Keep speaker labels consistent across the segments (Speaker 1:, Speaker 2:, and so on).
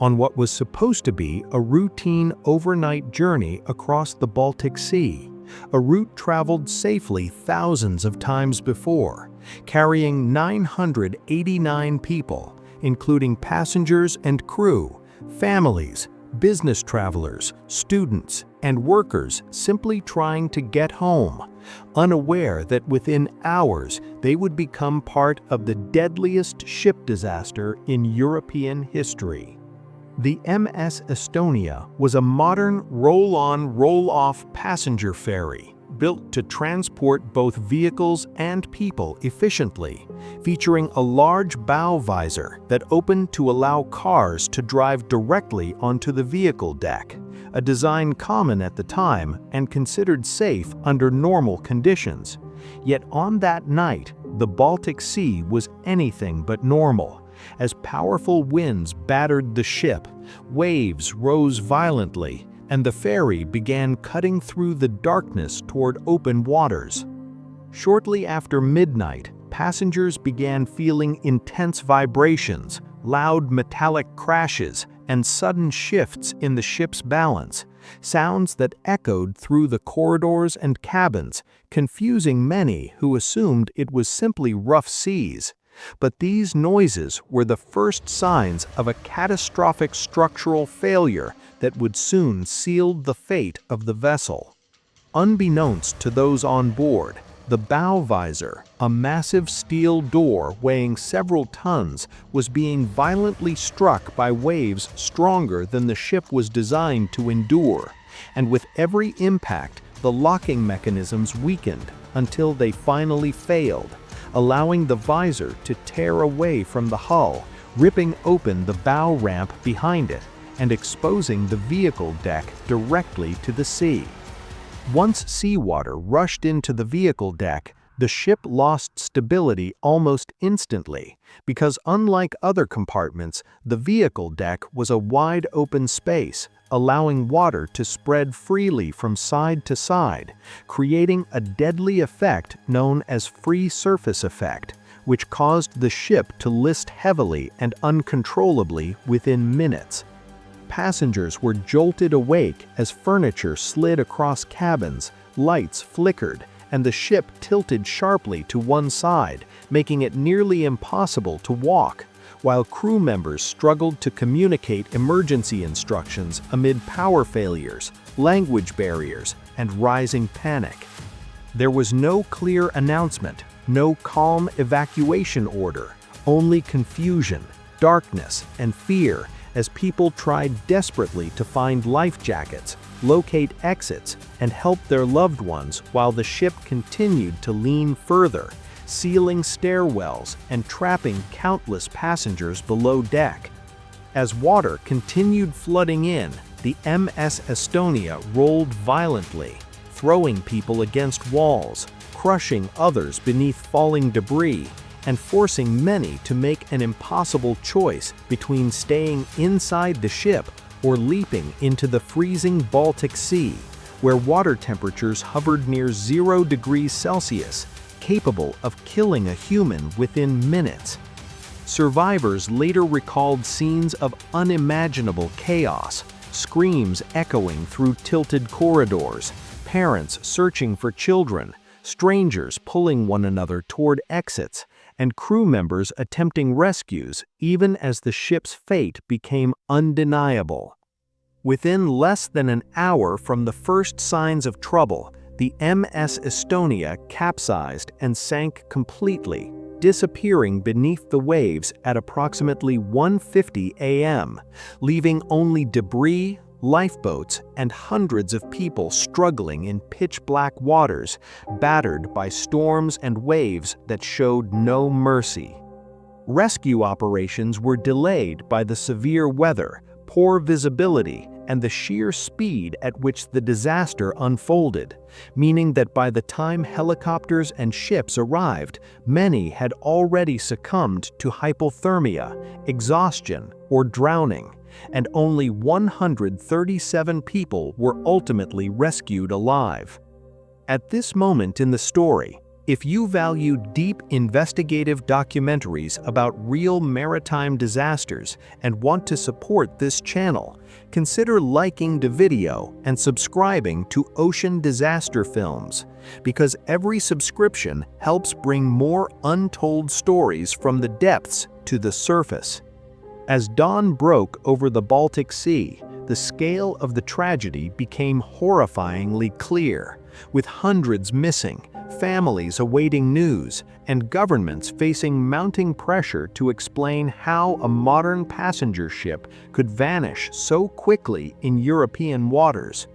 Speaker 1: on what was supposed to be a routine overnight journey across the Baltic Sea, a route traveled safely thousands of times before, carrying 989 people, including passengers and crew, families, business travelers, students, and workers simply trying to get home, unaware that within hours they would become part of the deadliest ship disaster in European history. The MS Estonia was a modern roll-on, roll-off passenger ferry built to transport both vehicles and people efficiently, featuring a large bow visor that opened to allow cars to drive directly onto the vehicle deck, a design common at the time and considered safe under normal conditions. Yet on that night, the Baltic Sea was anything but normal. As powerful winds battered the ship, waves rose violently, and the ferry began cutting through the darkness toward open waters. Shortly after midnight, passengers began feeling intense vibrations, loud metallic crashes, and sudden shifts in the ship's balance, sounds that echoed through the corridors and cabins, confusing many who assumed it was simply rough seas. But these noises were the first signs of a catastrophic structural failure that would soon seal the fate of the vessel. Unbeknownst to those on board, the bow visor, a massive steel door weighing several tons, was being violently struck by waves stronger than the ship was designed to endure, and with every impact, the locking mechanisms weakened until they finally failed, allowing the visor to tear away from the hull, ripping open the bow ramp behind it, and exposing the vehicle deck directly to the sea. Once seawater rushed into the vehicle deck, the ship lost stability almost instantly, because unlike other compartments, the vehicle deck was a wide open space, allowing water to spread freely from side to side, creating a deadly effect known as free surface effect, which caused the ship to list heavily and uncontrollably within minutes. Passengers were jolted awake as furniture slid across cabins, lights flickered, and the ship tilted sharply to one side, making it nearly impossible to walk, while crew members struggled to communicate emergency instructions amid power failures, language barriers, and rising panic. There was no clear announcement, no calm evacuation order, only confusion, darkness, and fear as people tried desperately to find life jackets, locate exits, and help their loved ones while the ship continued to lean further, sealing stairwells and trapping countless passengers below deck. As water continued flooding in, the MS Estonia rolled violently, throwing people against walls, crushing others beneath falling debris, and forcing many to make an impossible choice between staying inside the ship or leaping into the freezing Baltic Sea, where water temperatures hovered near 0 degrees Celsius, capable of killing a human within minutes. Survivors later recalled scenes of unimaginable chaos, screams echoing through tilted corridors, parents searching for children, strangers pulling one another toward exits, and crew members attempting rescues even as the ship's fate became undeniable. Within less than an hour from the first signs of trouble, the MS Estonia capsized and sank completely, disappearing beneath the waves at approximately 1:50 a.m., leaving only debris, lifeboats, and hundreds of people struggling in pitch-black waters, battered by storms and waves that showed no mercy. Rescue operations were delayed by the severe weather, poor visibility, and the sheer speed at which the disaster unfolded, meaning that by the time helicopters and ships arrived, many had already succumbed to hypothermia, exhaustion, or drowning, and only 137 people were ultimately rescued alive. At this moment in the story, If you value deep investigative documentaries about real maritime disasters and want to support this channel, consider liking the video and subscribing to Ocean Disaster Films, because every subscription helps bring more untold stories from the depths to the surface. As dawn broke over the Baltic Sea, the scale of the tragedy became horrifyingly clear, with hundreds missing, families awaiting news, and governments facing mounting pressure to explain how a modern passenger ship could vanish so quickly in European waters.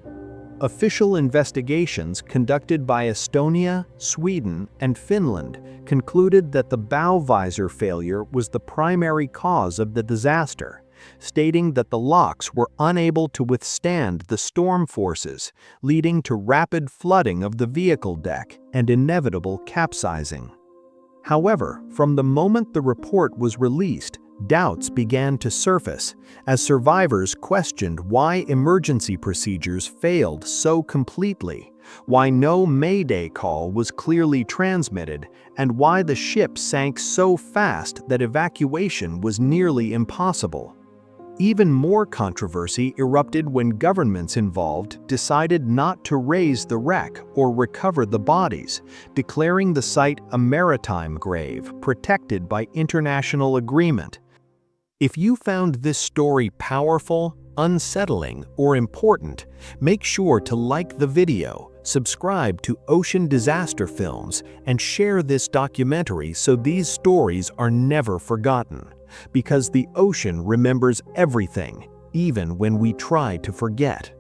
Speaker 1: Official investigations conducted by Estonia, Sweden, and Finland concluded that the bow visor failure was the primary cause of the disaster, stating that the locks were unable to withstand the storm forces, leading to rapid flooding of the vehicle deck and inevitable capsizing. However, from the moment the report was released, doubts began to surface as survivors questioned why emergency procedures failed so completely, why no Mayday call was clearly transmitted, and why the ship sank so fast that evacuation was nearly impossible. Even more controversy erupted when governments involved decided not to raise the wreck or recover the bodies, declaring the site a maritime grave protected by international agreement. If you found this story powerful, unsettling, or important, make sure to like the video, subscribe to Ocean Disaster Films, and share this documentary so these stories are never forgotten. Because the ocean remembers everything, even when we try to forget.